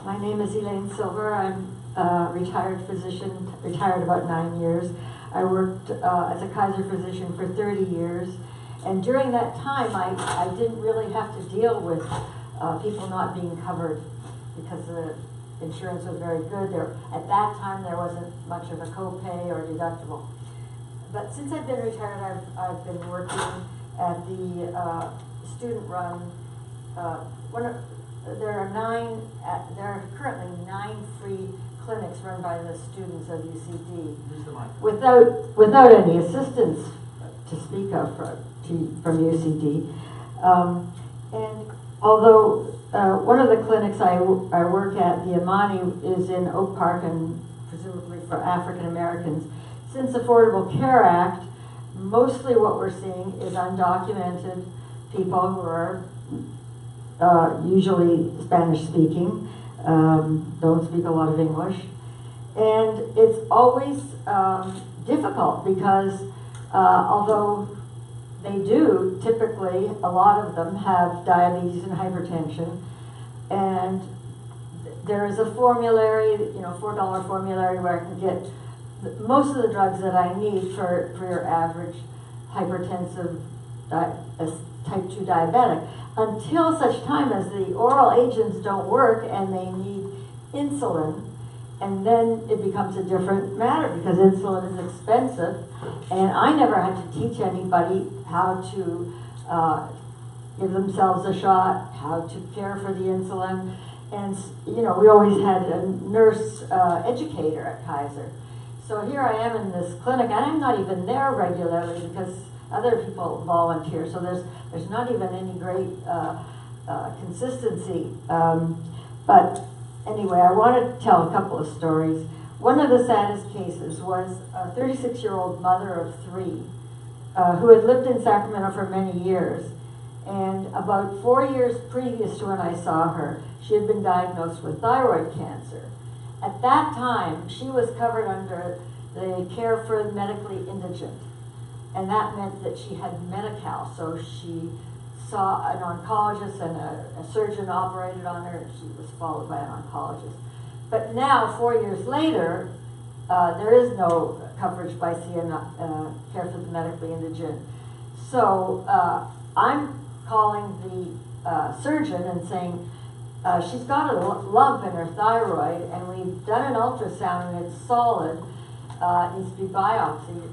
My name is Elaine Silver. I'm a retired physician, retired about 9 years. I worked as a Kaiser physician for 30 years. And during that time, I didn't really have to deal with people not being covered because the insurance was very good. At that time, there wasn't much of a copay or deductible. But since I've been retired, I've been working at the student-run. There are currently 9 free clinics run by the students of UCD, without any assistance to speak of from UCD. And although one of the clinics I work at, the Amani, is in Oak Park and presumably for African Americans, since Affordable Care Act, mostly what we're seeing is undocumented people who are usually Spanish speaking, don't speak a lot of English. And it's always difficult because although they do, typically, a lot of them have diabetes and hypertension, and there is a formulary, $4 formulary where I can get most of the drugs that I need for your average hypertensive type 2 diabetic, until such time as the oral agents don't work and they need insulin, and then it becomes a different matter because insulin is expensive, and I never had to teach anybody how to give themselves a shot, how to care for the insulin, and we always had a nurse educator at Kaiser. So here I am in this clinic, and I'm not even there regularly because other people volunteer, so there's not even any great consistency. But anyway, I want to tell a couple of stories. One of the saddest cases was a 36-year-old mother of 3 who had lived in Sacramento for many years. And about 4 years previous to when I saw her, she had been diagnosed with thyroid cancer. At that time, she was covered under the care for the medically indigent. And that meant that she had Medi-Cal, so she saw an oncologist and a surgeon operated on her, and she was followed by an oncologist. But now, 4 years later, there is no coverage by CN, care for the medically indigent. So I'm calling the surgeon and saying, she's got a lump in her thyroid, and we've done an ultrasound and it's solid, it needs to be biopsied.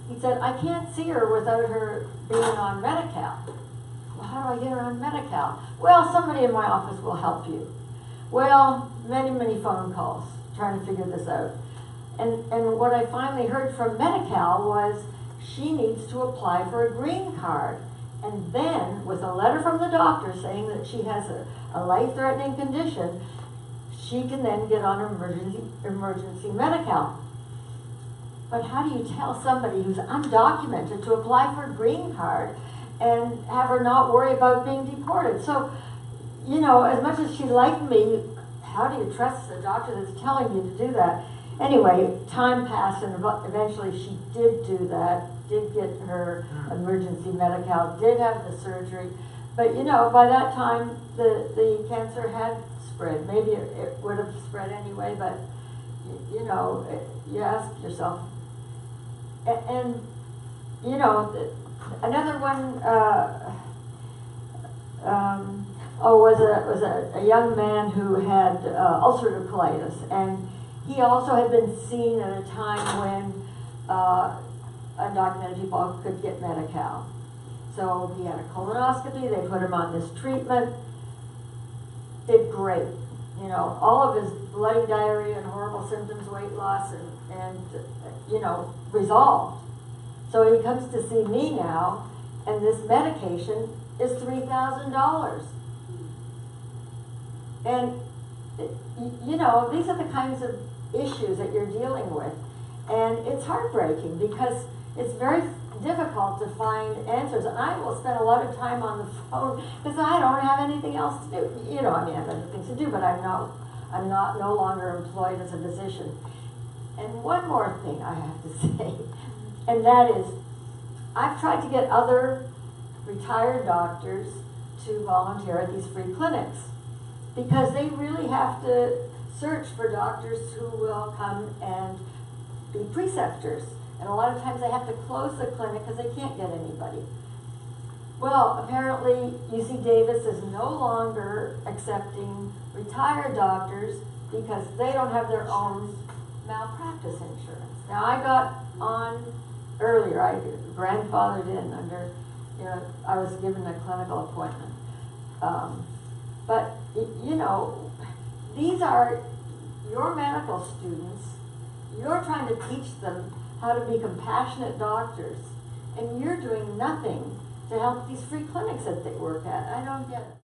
He said, I can't see her without her being on Medi-Cal. Well, how do I get her on Medi-Cal? Well, somebody in my office will help you. Well, many, many phone calls trying to figure this out. And what I finally heard from Medi-Cal was she needs to apply for a green card. And then, with a letter from the doctor saying that she has a life-threatening condition, she can then get on emergency Medi-Cal. But how do you tell somebody who's undocumented to apply for a green card and have her not worry about being deported? So, as much as she liked me, how do you trust the doctor that's telling you to do that? Anyway, time passed, and eventually she did do that, did get her emergency Medi-Cal, did have the surgery. But, by that time, the cancer had spread. Maybe it would have spread anyway, but, you ask yourself. And another one was a young man who had ulcerative colitis, and he also had been seen at a time when undocumented people could get Medi-Cal. So he had a colonoscopy, they put him on this treatment, did great. All of his bloody diarrhea and horrible symptoms, weight loss, and resolved. So he comes to see me now, and this medication is $3,000. And, these are the kinds of issues that you're dealing with. And it's heartbreaking because it's very difficult to find answers. And I will spend a lot of time on the phone because I don't have anything else to do. I have other things to do, but I'm no longer employed as a physician. And one more thing I have to say, and that is, I've tried to get other retired doctors to volunteer at these free clinics because they really have to search for doctors who will come and be preceptors. And a lot of times they have to close the clinic because they can't get anybody. Well, apparently UC Davis is no longer accepting retired doctors because they don't have their own malpractice insurance. Now I got on earlier, I grandfathered in under, you know, I was given a clinical appointment. But, you know, these are your medical students. You're trying to teach them how to be compassionate doctors, and you're doing nothing to help these free clinics that they work at. I don't get it.